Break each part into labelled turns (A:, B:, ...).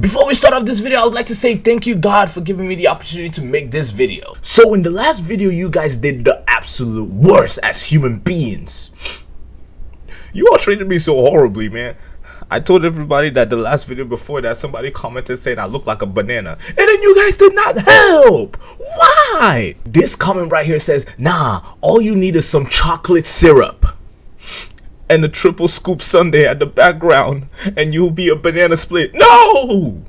A: Before we start off this video, I would like to say thank you God for giving me the opportunity to make this video. So in the last video, you guys did the absolute worst as human beings. You all treated me so horribly, man. I told everybody that the last video before that somebody commented saying I look like a banana, and then you guys did not help. Why? This comment right here says, nah, all you need is some chocolate syrup and a triple scoop sundae at the background and you'll be a banana split. No!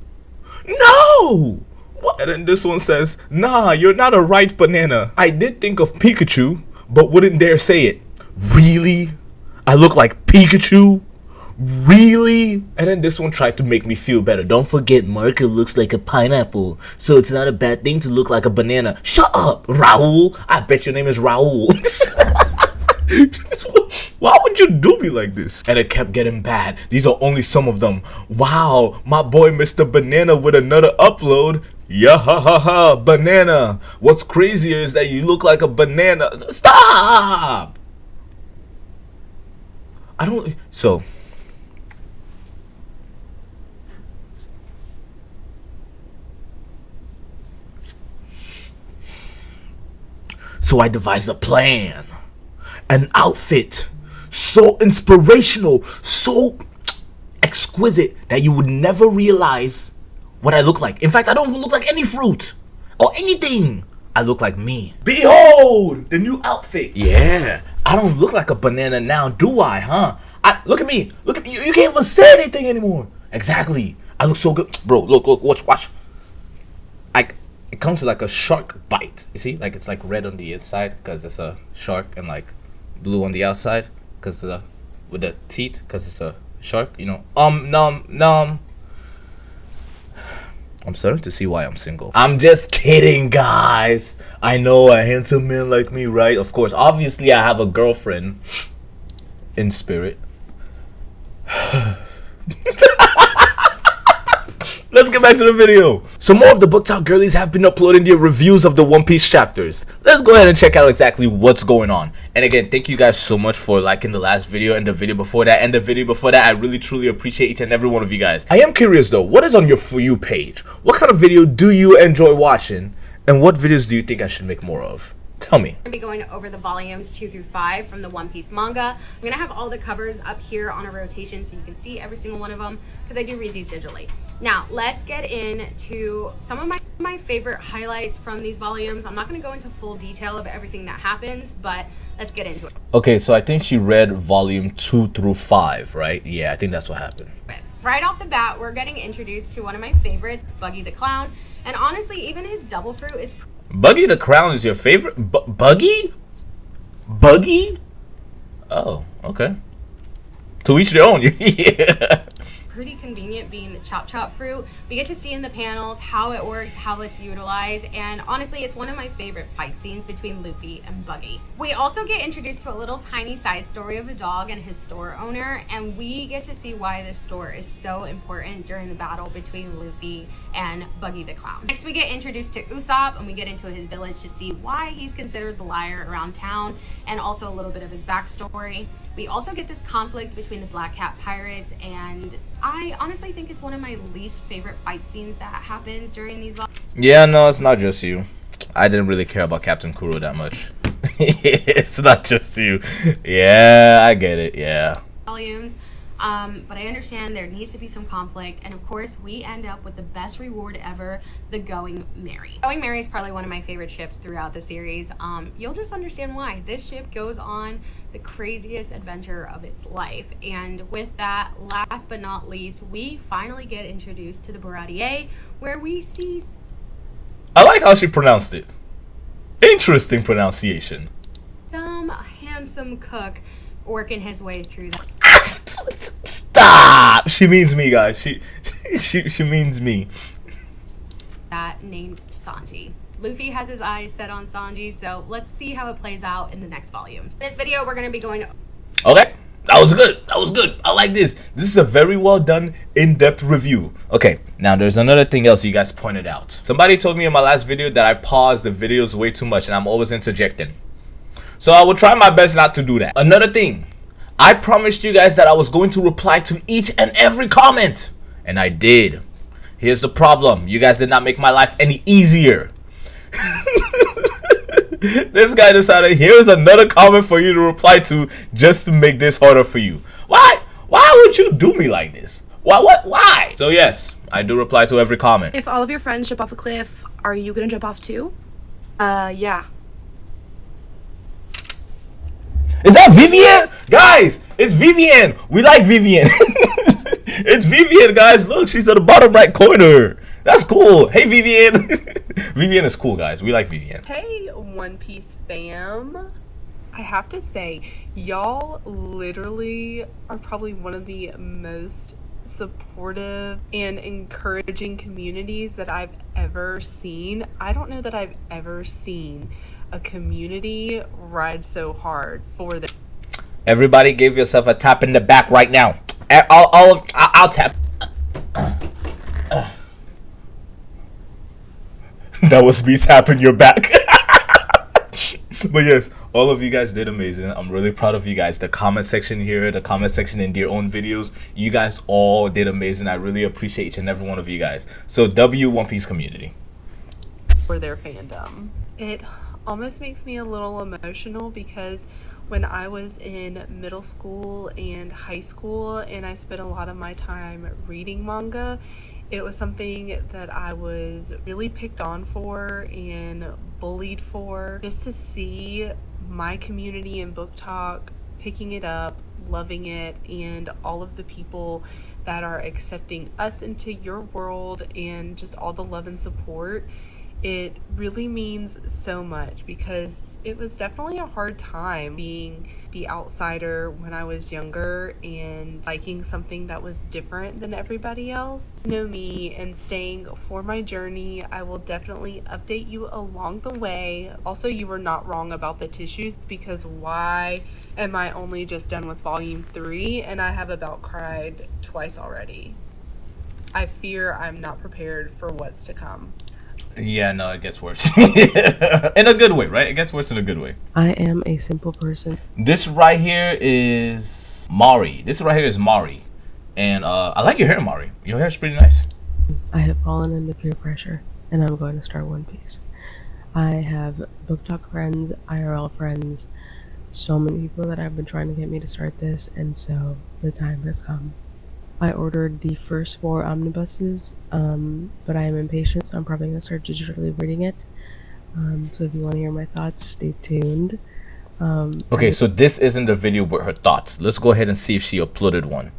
A: No! What? And then this one says, nah, you're not a right banana. I did think of Pikachu, but wouldn't dare say it. Really? I look like Pikachu? Really? And then this one tried to make me feel better. Don't forget, Marco looks like a pineapple, so it's not a bad thing to look like a banana. Shut up, Raul. I bet your name is Raul. Why would you do me like this? And it kept getting bad. These are only some of them. Wow, my boy Mr. Banana with another upload. Yeah, ha ha ha, banana. What's crazier is that you look like a banana. Stop! I don't... So I devised a plan, an outfit so inspirational, so exquisite that you would never realize what I look like. In fact, I don't even look like any fruit or anything. I look like me. Behold, the new outfit. Yeah, I don't look like a banana now, do I, huh? Look at me. Look at me. You can't even say anything anymore. Exactly. I look so good. Bro, look, watch. It comes to like a shark bite. You see, like it's like red on the inside because it's a shark, and like blue on the outside because with the teeth because it's a shark. You know, nom. I'm starting to see why I'm single. I'm just kidding, guys. I know a handsome man like me, right? Of course, obviously I have a girlfriend in spirit. Let's get back to the video. So more of the BookTok girlies have been uploading their reviews of the One Piece chapters. Let's go ahead and check out exactly what's going on. And again, thank you guys so much for liking the last video and the video before that and the video before that. I really truly appreciate each and every one of you guys. I am curious though, what is on your For You page? What kind of video do you enjoy watching? And what videos do you think I should make more of? Tell me.
B: I'm going to be going over the volumes 2 through 5 from the One Piece manga. I'm going to have all the covers up here on a rotation so you can see every single one of them because I do read these digitally. Now, let's get into some of my favorite highlights from these volumes. I'm not going to go into full detail of everything that happens, but let's get into it.
A: Okay, so I think she read volume 2 through 5, right? Yeah, I think that's what happened.
B: Right off the bat, we're getting introduced to one of my favorites, Buggy the Clown. And honestly, even his double fruit is...
A: Buggy the Clown is your favorite? Buggy? Buggy? Oh, okay. To each their own. Yeah.
B: Pretty convenient being the chop fruit. We get to see in the panels how it works, how it's utilized, and honestly it's one of my favorite fight scenes between Luffy and Buggy. We also get introduced to a little tiny side story of a dog and his store owner, and we get to see why this store is so important during the battle between Luffy and Buggy the Clown. Next we get introduced to Usopp and we get into his village to see why he's considered the liar around town and also a little bit of his backstory. We also get this conflict between the Black Cat Pirates, and I honestly think it's one of my least favorite fight scenes that happens during these volumes.
A: Yeah, no, it's not just you. I didn't really care about Captain Kuro that much. It's not just you. Yeah, I get it, yeah.
B: Volumes. But I understand there needs to be some conflict, and of course we end up with the best reward ever, the Going Merry. Going Merry is probably one of my favorite ships throughout the series. You'll just understand why. This ship goes on the craziest adventure of its life, and with that, last but not least, we finally get introduced to the Baratier, where we see...
A: I like how she pronounced it. Interesting pronunciation.
B: Some handsome cook working his way through that.
A: Stop! She means me, guys. She means me.
B: That named Sanji. Luffy has his eyes set on Sanji, so let's see how it plays out in the next volume. In this video, we're going to be going...
A: Okay, that was good. That was good. I like this. This is a very well done, in-depth review. Okay, now there's another thing else you guys pointed out. Somebody told me in my last video that I paused the videos way too much and I'm always interjecting. So I will try my best not to do that. Another thing, I promised you guys that I was going to reply to each and every comment, and I did. Here's the problem. You guys did not make my life any easier. This guy decided, here's another comment for you to reply to just to make this harder for you. Why? Why would you do me like this? Why? So yes, I do reply to every comment.
C: If all of your friends jump off a cliff, are you gonna jump off too? Yeah.
A: Is that Vivian? Guys, it's Vivian. We like Vivian. It's Vivian, guys. Look, she's at the bottom right corner. That's cool. Hey, Vivian. Vivian is cool, guys. We like Vivian.
D: Hey, One Piece fam. I have to say, y'all literally are probably one of the most supportive and encouraging communities that I've ever seen. I don't know that I've ever seen a community ride so hard for them.
A: Everybody give yourself a tap in the back right now. I'll tap. That was me tapping your back. But yes, all of you guys did amazing. I'm really proud of you guys. The comment section here, the comment section in their own videos, you guys all did amazing. I really appreciate each and every one of you guys. So W One Piece community.
D: For their fandom. It almost makes me a little emotional because when I was in middle school and high school and I spent a lot of my time reading manga, it was something that I was really picked on for and bullied for. Just to see my community in BookTok picking it up, loving it, and all of the people that are accepting us into your world and just all the love and support, it really means so much because it was definitely a hard time being the outsider when I was younger and liking something that was different than everybody else. You know me, and staying for my journey. I will definitely update you along the way. Also, you were not wrong about the tissues because why am I only just done with volume 3 and I have about cried twice already? I fear I'm not prepared for what's to come.
A: Yeah, no, it gets worse. In a good way, right? It gets worse in a good way.
E: I am a simple person.
A: This right here is Mari. And I like your hair, Mari. Your hair is pretty nice.
E: I have fallen into peer pressure, and I'm going to start One Piece. I have BookTok friends, IRL friends, so many people that have been trying to get me to start this, and so the time has come. I ordered the first 4 omnibuses, but I am impatient, so I'm probably going to start digitally reading it. So if you want to hear my thoughts, stay tuned.
A: Okay, so this isn't the video with her thoughts. Let's go ahead and see if she uploaded one.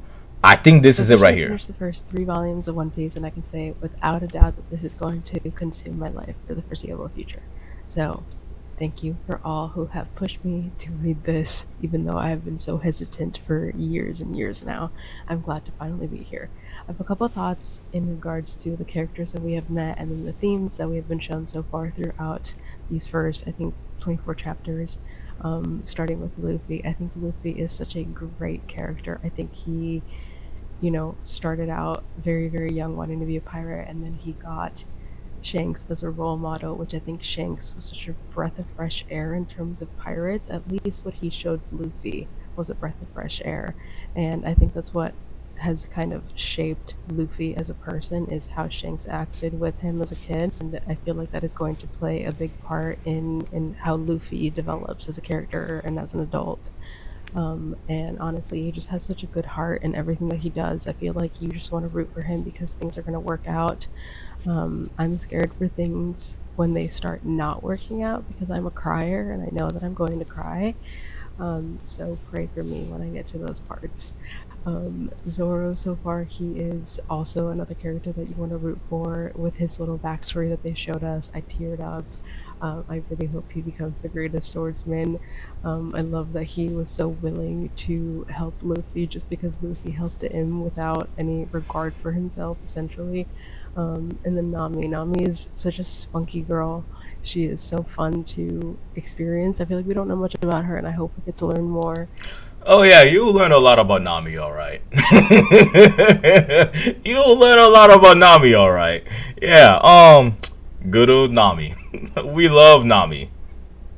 A: I think this is it right here.
E: I finished the first 3 volumes of One Piece, and I can say without a doubt that this is going to consume my life for the foreseeable future. So thank you for all who have pushed me to read this, even though I have been so hesitant for years and years now. I'm glad to finally be here. I have a couple of thoughts in regards to the characters that we have met and then the themes that we have been shown so far throughout these first, I think, 24 chapters, starting with Luffy. I think Luffy is such a great character. I think he, started out very, very young wanting to be a pirate, and then he got Shanks as a role model, which I think Shanks was such a breath of fresh air in terms of pirates. At least what he showed Luffy was a breath of fresh air, and I think that's what has kind of shaped Luffy as a person, is how Shanks acted with him as a kid, and I feel like that is going to play a big part in how Luffy develops as a character and as an adult. And honestly, he just has such a good heart in everything that he does. I feel like you just want to root for him because things are going to work out. I'm scared for things when they start not working out because I'm a crier and I know that I'm going to cry. So pray for me when I get to those parts. Zoro, so far, he is also another character that you want to root for. With his little backstory that they showed us, I teared up. I really hope he becomes the greatest swordsman. I love that he was so willing to help Luffy just because Luffy helped him without any regard for himself, essentially. And then Nami is such a spunky girl. She is so fun to experience. I feel like we don't know much about her, and I hope we get to learn more.
A: Oh yeah, you'll learn a lot about Nami, alright. You'll learn a lot about Nami, alright. Yeah, good old Nami. We love Nami.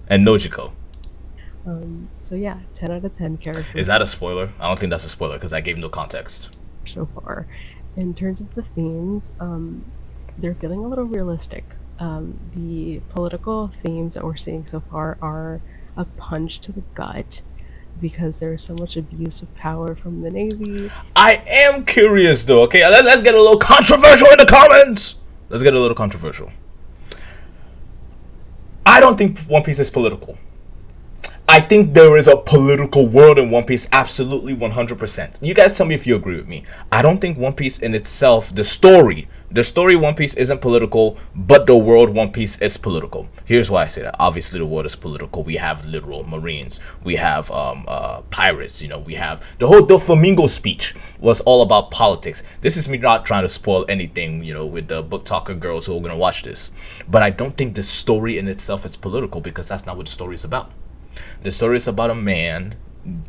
A: And Nojiko.
E: So yeah, 10 out of 10 characters.
A: Is that a spoiler? I don't think that's a spoiler because I gave no context.
E: So far. in terms of the themes, they're feeling a little realistic. The political themes that we're seeing so far are a punch to the gut because there's so much abuse of power from the Navy.
A: I am curious though, okay? Let's get a little controversial in the comments. Let's get a little controversial. I don't think One Piece is political. I think there is a political world in One Piece, absolutely 100%. You guys tell me if you agree with me. I don't think One Piece in itself, the story One Piece isn't political, but the world One Piece is political. Here's why I say that. Obviously, the world is political. We have literal Marines. We have pirates. You know, we have the whole Doflamingo speech was all about politics. This is me not trying to spoil anything, you know, with the book talker girls who are going to watch this. But I don't think the story in itself is political because that's not what the story is about. The story is about a man,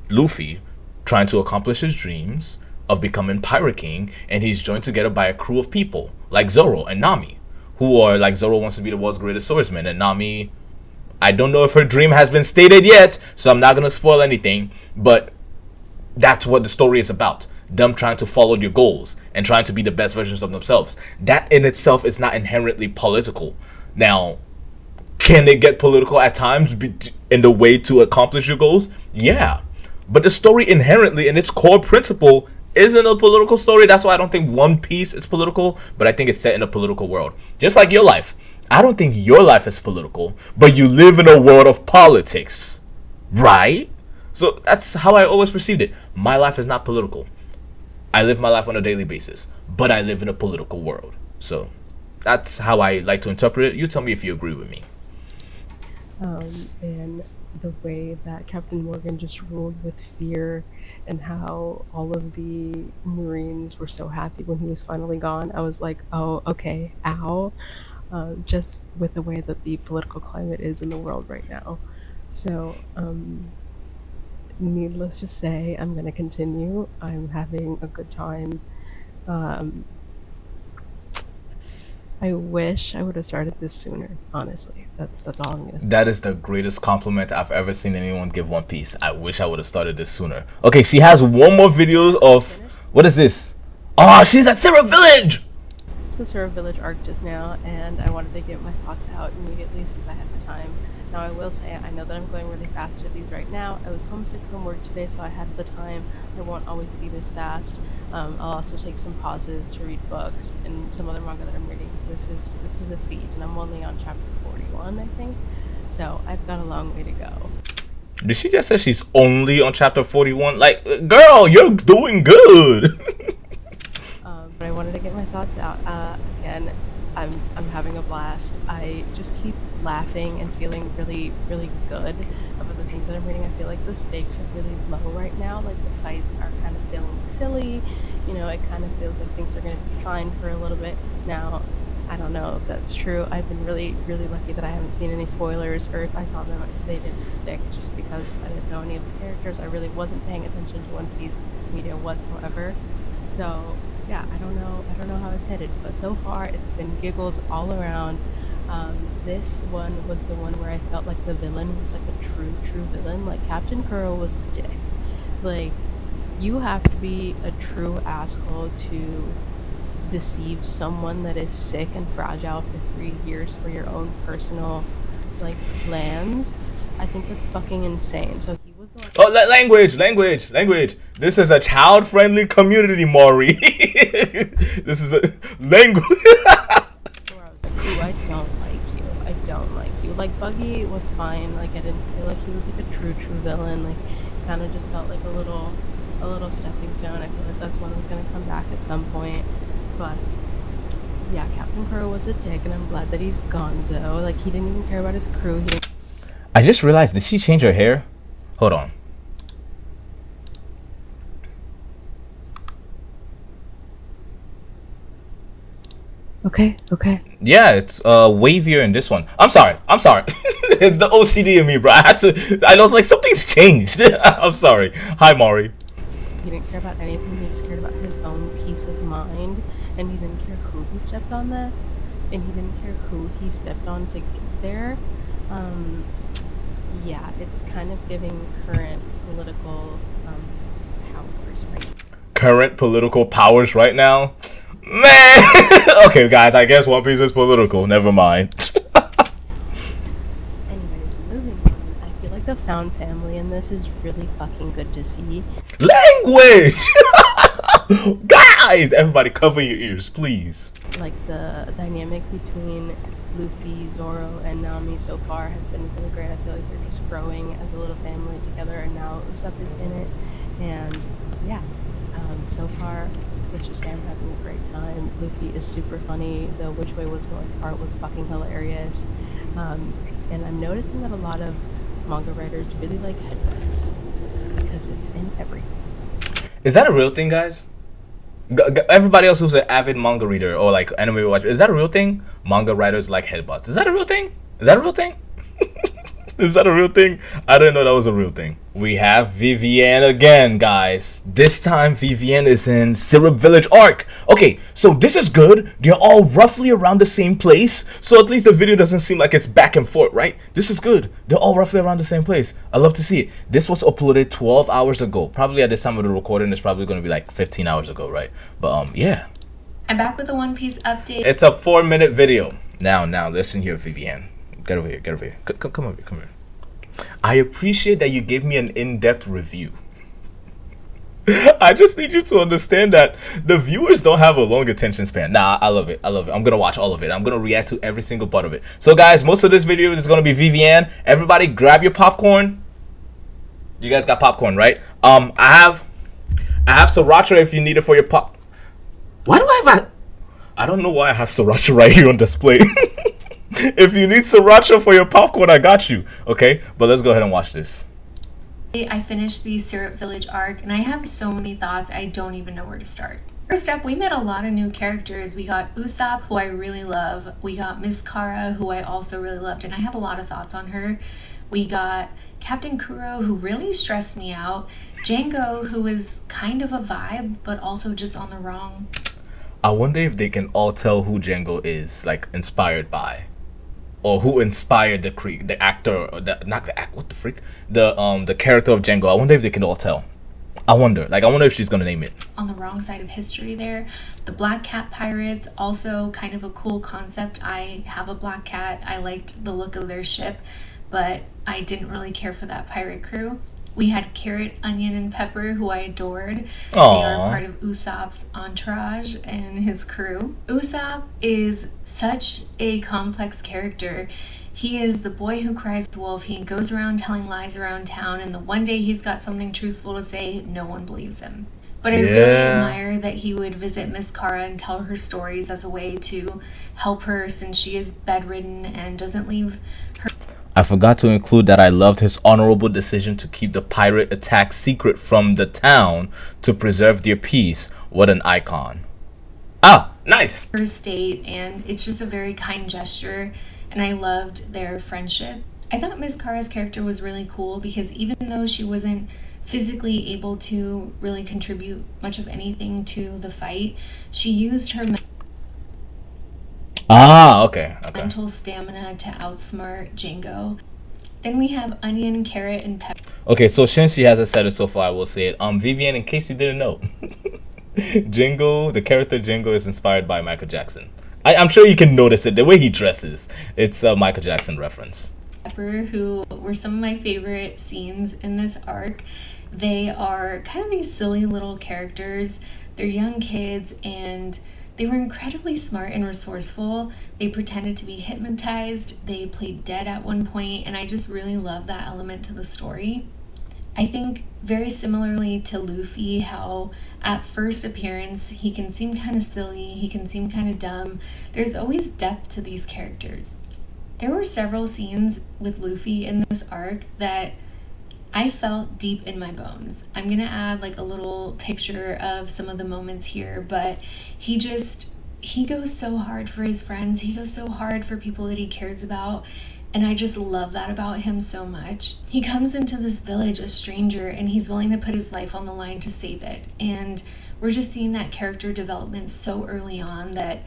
A: Luffy, trying to accomplish his dreams of becoming Pirate King, and he's joined together by a crew of people like Zoro and Nami, who are like Zoro wants to be the world's greatest swordsman, and Nami, I don't know if her dream has been stated yet, so I'm not gonna spoil anything, but that's what the story is about. Them trying to follow their goals and trying to be the best versions of themselves. That in itself is not inherently political. Now, can it get political at times in the way to accomplish your goals? Yeah. But the story inherently, in its core principle, isn't a political story. That's why I don't think One Piece is political, but I think it's set in a political world. Just like your life. I don't think your life is political, but you live in a world of politics. Right? So that's how I always perceived it. My life is not political. I live my life on a daily basis, but I live in a political world. So that's how I like to interpret it. You tell me if you agree with me.
E: And the way that Captain Morgan just ruled with fear and how all of the Marines were so happy when he was finally gone. I was like, oh, okay, ow. Just with the way that the political climate is in the world right now. So, needless to say, I'm going to continue. I'm having a good time. I wish I would have started this sooner, honestly. That's all I'm gonna say.
A: That is the greatest compliment I've ever seen anyone give One Piece. I wish I would have started this sooner. Okay, she has one more video of... What is this? Oh, she's at Syrup Village!
E: The Syrup Village arc just now, and I wanted to get my thoughts out immediately since I had the time. Now, I will say, I know that I'm going really fast with these right now. I was homesick from work today, so I had the time. I won't always be this fast. I'll also take some pauses to read books and some other manga that I'm reading. This is a feat, and I'm only on chapter 41, I think. So I've got a long way to go.
A: Did she just say she's only on chapter 41? Like, girl, you're doing good.
E: But I wanted to get my thoughts out. Again, I'm having a blast. I just keep laughing and feeling really, really good about the things that I'm reading. I feel like the stakes are really low right now. Like the fights are kind of feeling silly. You know, it kind of feels like things are going to be fine for a little bit. Now, I don't know if that's true. I've been really, really lucky that I haven't seen any spoilers, or if I saw them, they didn't stick just because I didn't know any of the characters. I really wasn't paying attention to One Piece media whatsoever. So, yeah, I don't know how it's headed, but so far it's been giggles all around. This one was the one where I felt like the villain was like a true villain. Like Captain Kuro was a dick. Like, you have to be a true asshole to deceive someone that is sick and fragile for 3 years for your own personal like plans. I think that's fucking insane. So he was the one.
A: Oh, language. This is a child-friendly community, Maury. This is a language.
E: Where I was like, dude, I don't like you. Like Buggy was fine. Like I didn't feel like he was like a true villain. Like it kind of just felt like a little stepping stone. I feel like that's one that's gonna come back at some point. But yeah, Captain Kuro was a dick, and I'm glad that he's gonzo. Like he didn't even care about his crew.
A: I just realized, did she change her hair? Hold on.
E: Okay.
A: Yeah, it's wavier in this one. I'm sorry. It's the OCD in me, bro. I was like, something's changed. I'm sorry. Hi, Maury.
E: He didn't care about anything. He just cared about his own peace of mind, and he didn't care who he stepped on that, and he didn't care who he stepped on to get there. Yeah, it's kind of giving current political powers right now.
A: Current political powers right now? Man! Okay, guys, I guess One Piece is political. Never mind.
E: Anyways, moving on. I feel like the found family in this is really fucking good to see.
A: Language! Guys! Everybody cover your ears, please.
E: Like, the dynamic between Luffy, Zoro, and Nami so far has been really great. I feel like they're just growing as a little family together, and now Usopp is in it. And yeah, so far, let's just say I'm having a great time. Luffy is super funny. The which way was north part was fucking hilarious. And I'm noticing that a lot of manga writers really like headbutts because it's in everything.
A: Is that a real thing, guys? Everybody else who's an avid manga reader or like anime watcher, is that a real thing? Manga writers like headbutts. Is that a real thing? Is that a real thing? Is that a real thing? I didn't know that was a real thing. We have Vivienne again, guys. This time Vivienne is in Syrup Village arc. Okay, so this is good. They're all roughly around the same place, so at least the video doesn't seem like it's back and forth, right? This is good. They're all roughly around the same place. I love to see it. This was uploaded 12 hours ago. Probably at this time of the recording, it's probably going to be like 15 hours ago, right? But yeah.
B: I'm back with a One Piece update.
A: It's a 4-minute video. Now, listen here, Vivienne. Get over here, come over here, come here. I appreciate that you gave me an in-depth review. I just need you to understand that the viewers don't have a long attention span. Nah, I love it. I'm gonna watch all of it. I'm gonna react to every single part of it. So guys, most of this video is gonna be Vivienne. Everybody grab your popcorn. You guys got popcorn, right? I have sriracha if you need it for your pop. Why do I have I don't know why I have sriracha right here on display. If you need sriracha for your popcorn, I got you. Okay, but let's go ahead and watch this.
B: I finished the Syrup Village arc, and I have so many thoughts I don't even know where to start. First up, we met a lot of new characters. We got Usopp, who I really love. We got Miss Kara, who I also really loved, and I have a lot of thoughts on her. We got Captain Kuro, who really stressed me out. Django, who is kind of a vibe, but also just on the wrong.
A: I wonder if they can all tell who Django is, like, inspired by. Or who inspired the actor, or the character of Django. I wonder if they can all tell. I wonder if she's gonna name it.
B: On the wrong side of history there. The Black Cat Pirates, also kind of a cool concept. I have a black cat. I liked the look of their ship, but I didn't really care for that pirate crew. We had Carrot, Onion, and Pepper, who I adored.
A: Aww.
B: They are part of Usopp's entourage and his crew. Usopp is such a complex character. He is the boy who cries wolf. He goes around telling lies around town, and the one day he's got something truthful to say, no one believes him. But I really admire that he would visit Miss Kara and tell her stories as a way to help her, since she is bedridden and doesn't leave her.
A: I forgot to include that I loved his honorable decision to keep the pirate attack secret from the town to preserve their peace. What an icon. Ah, nice.
B: Her state, and it's just a very kind gesture, and I loved their friendship. I thought Miss Kara's character was really cool because even though she wasn't physically able to really contribute much of anything to the fight, she used her mental stamina to outsmart Django. Then we have Onion, Carrot, and Pepper.
A: Okay, so since she hasn't said it so far, I will say it. Vivienne, in case you didn't know, Django, the character Django, is inspired by Michael Jackson. I'm sure you can notice it. The way he dresses, it's a Michael Jackson reference.
B: Pepper, who were some of my favorite scenes in this arc. They are kind of these silly little characters. They're young kids, and they were incredibly smart and resourceful. They pretended to be hypnotized. They played dead at one point, and I just really love that element to the story. I think very similarly to Luffy, how at first appearance he can seem kind of silly, he can seem kind of dumb. There's always depth to these characters. There were several scenes with Luffy in this arc that I felt deep in my bones. I'm gonna add like a little picture of some of the moments here, but he goes so hard for his friends. He goes so hard for people that he cares about. And I just love that about him so much. He comes into this village a stranger, and he's willing to put his life on the line to save it. And we're just seeing that character development so early on that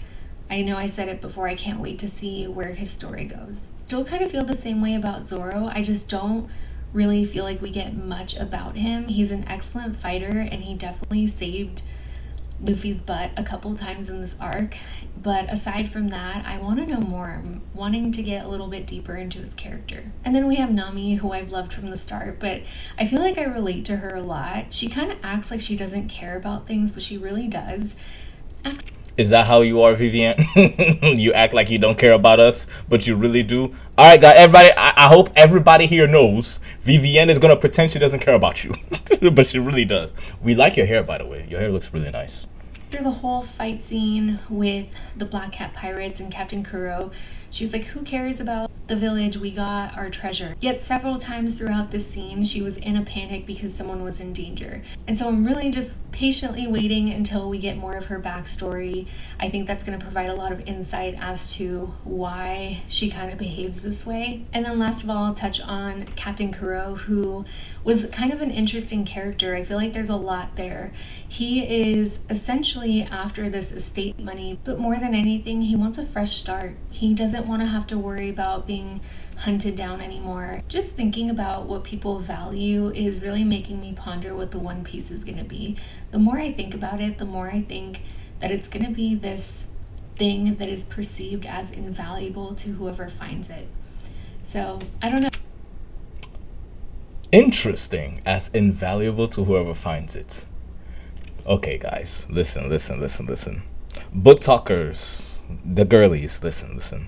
B: I know I said it before, I can't wait to see where his story goes. Still kind of feel the same way about Zoro. I just don't really feel like we get much about him. He's an excellent fighter, and he definitely saved
F: Luffy's butt a couple times in this arc, but aside from that, I want to know more. I'm wanting to get a little bit deeper into his character. And then we have Nami, who I've loved from the start, but I feel like I relate to her a lot. She kind of acts like she doesn't care about things, but she really does.
A: Is that how you are, Vivian? You act like you don't care about us, but you really do. All right, guys, everybody. I hope everybody here knows Vivian is gonna pretend she doesn't care about you, but she really does. We like your hair, by the way. Your hair looks really nice.
F: After the whole fight scene with the Black Cat Pirates and Captain Kuro, she's like, who cares about the village? We got our treasure. Yet several times throughout this scene, she was in a panic because someone was in danger. And so I'm really just patiently waiting until we get more of her backstory. I think that's going to provide a lot of insight as to why she kind of behaves this way. And then last of all, I'll touch on Captain Kuro, who was kind of an interesting character. I feel like there's a lot there. He is essentially after this estate money, but more than anything, he wants a fresh start. He doesn't want to have to worry about being hunted down anymore. Just thinking about what people value is really making me ponder what the One Piece is going to be. The more I think about it, the more I think that it's going to be this thing that is perceived as invaluable to whoever finds it. So, I don't know.
A: Interesting. As invaluable to whoever finds it. Okay, guys. Listen. Book talkers, the girlies, listen.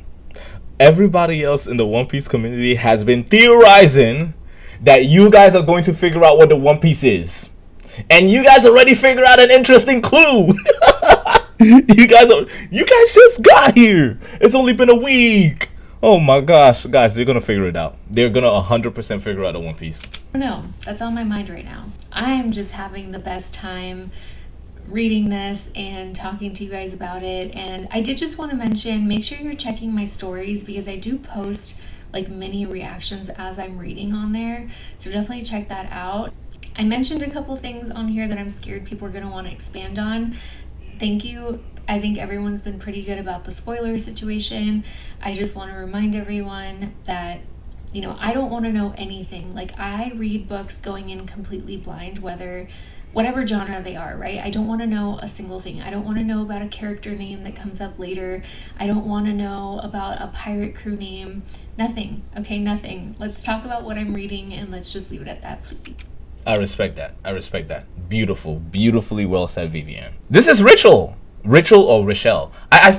A: Everybody else in the One Piece community has been theorizing that you guys are going to figure out what the One Piece is. And you guys already figured out an interesting clue. You guys just got here. It's only been a week. Oh my gosh, guys, they're gonna figure it out. They're gonna 100% figure out the One Piece.
F: No, that's on my mind right now. I'm just having the best time reading this and talking to you guys about it. And I did just want to mention, make sure you're checking my stories because I do post like mini reactions as I'm reading on there. So definitely check that out. I mentioned a couple things on here that I'm scared people are going to want to expand on. Thank you. I think everyone's been pretty good about the spoiler situation. I just want to remind everyone that, you know, I don't want to know anything. Like, I read books going in completely blind, whatever genre they are, right? I don't want to know a single thing. I don't want to know about a character name that comes up later. I don't want to know about a pirate crew name. Nothing. Okay, nothing. Let's talk about what I'm reading and let's just leave it at that, please.
A: I respect that. Beautifully well said, Vivian. This is Rachel or Rochelle.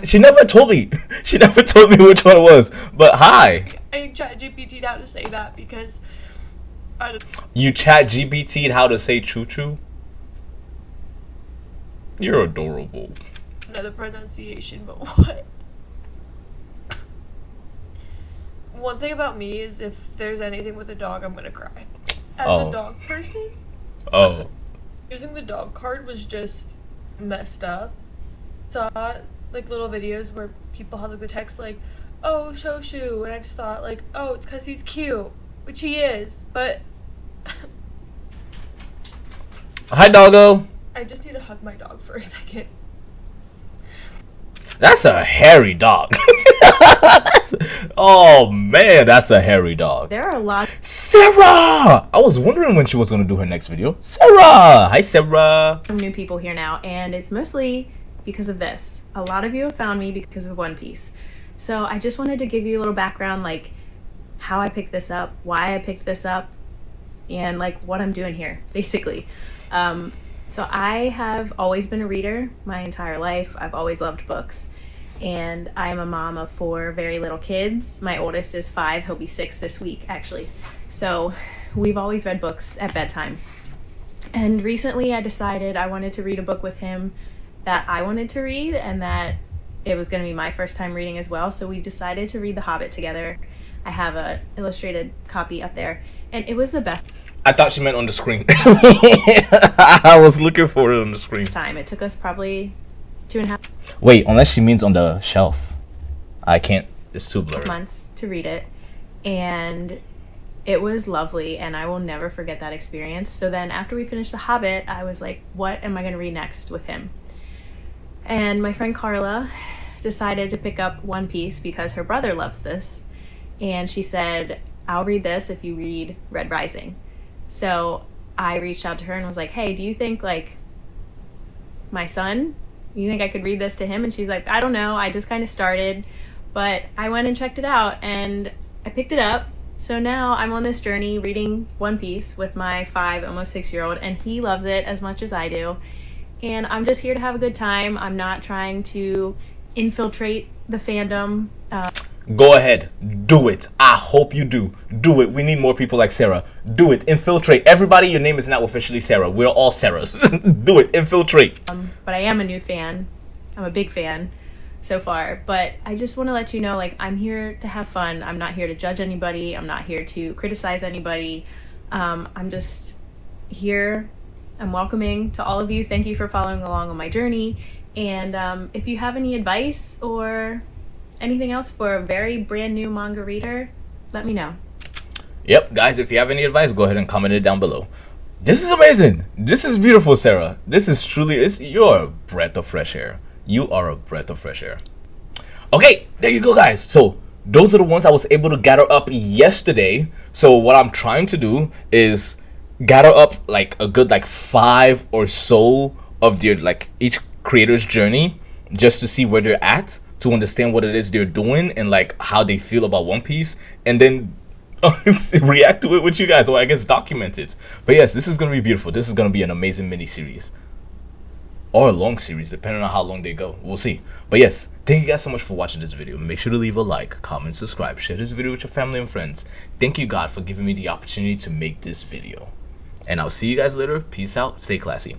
A: She never told me. She never told me which one it was. But hi.
G: I chat GPT'd how to say that because
A: You chat GPT'd how to say choo-choo? You're adorable.
G: another pronunciation, but what? One thing about me is if there's anything with a dog, I'm gonna cry. As a dog person, using the dog card was just messed up. Saw like little videos where people had like the text like, "Oh, Shoshu," and I just thought like, "Oh, it's because he's cute," which he is, but
A: Hi, doggo.
G: I just need to hug my dog for a second.
A: That's a hairy dog. Oh man, that's a hairy dog.
C: There are a lot.
A: Sarah! I was wondering when she was going to do her next video. Sarah! Hi, Sarah.
C: Of new people here now, and it's mostly because of this. A lot of you have found me because of One Piece. So I just wanted to give you a little background, like how I picked this up, why I picked this up, and like what I'm doing here, basically. So I have always been a reader my entire life. I've always loved books. And I am a mom of 4 very little kids. My oldest is 5. He'll be 6 this week, actually. So we've always read books at bedtime. And recently I decided I wanted to read a book with him that I wanted to read and that it was going to be my first time reading as well. So we decided to read The Hobbit together. I have an illustrated copy up there. And it was the best.
A: I thought she meant on the screen. I was looking for it on the screen.
C: It took us probably 2.5
A: Wait, unless she means on the shelf. I can't. It's too blurry.
C: months to read it. And it was lovely, and I will never forget that experience. So then after we finished The Hobbit, I was like, what am I going to read next with him? And my friend Carla decided to pick up One Piece because her brother loves this. And she said, I'll read this if you read Red Rising. So I reached out to her and was like, hey, do you think like my son, you think I could read this to him? And she's like, I don't know, I just kind of started, but I went and checked it out and I picked it up. So now I'm on this journey reading One Piece with my 5, almost 6-year-old, and he loves it as much as I do. And I'm just here to have a good time. I'm not trying to infiltrate the fandom.
A: Go ahead, do it. I hope you do. Do it. We need more people like Sarah. Do it. Infiltrate. Everybody, your name is now officially Sarah. We're all Sarahs. Do it. Infiltrate.
C: But I am a new fan. I'm a big fan so far. But I just want to let you know, like, I'm here to have fun. I'm not here to judge anybody. I'm not here to criticize anybody. I'm just here. I'm welcoming to all of you. Thank you for following along on my journey. And if you have any advice or anything else for a very brand new manga reader, let me know.
A: Yep, guys, if you have any advice, go ahead and comment it down below. This is amazing. This is beautiful, Sarah. This is truly, you're a breath of fresh air. You are a breath of fresh air. Okay, there you go, guys. So those are the ones I was able to gather up yesterday. So what I'm trying to do is gather up like a good 5 or so of their each creator's journey, just to see where they're at, to understand what it is they're doing and how they feel about One Piece, and then react to it with you guys, or I guess document it. But yes, this is gonna be beautiful. This is gonna be an amazing mini series, or a long series, depending on how long they go. We'll see. But yes, thank you guys so much for watching this video. Make sure to leave a like, comment, subscribe, share this video with your family and friends. Thank you, God, for giving me the opportunity to make this video, and I'll see you guys later. Peace out. Stay classy.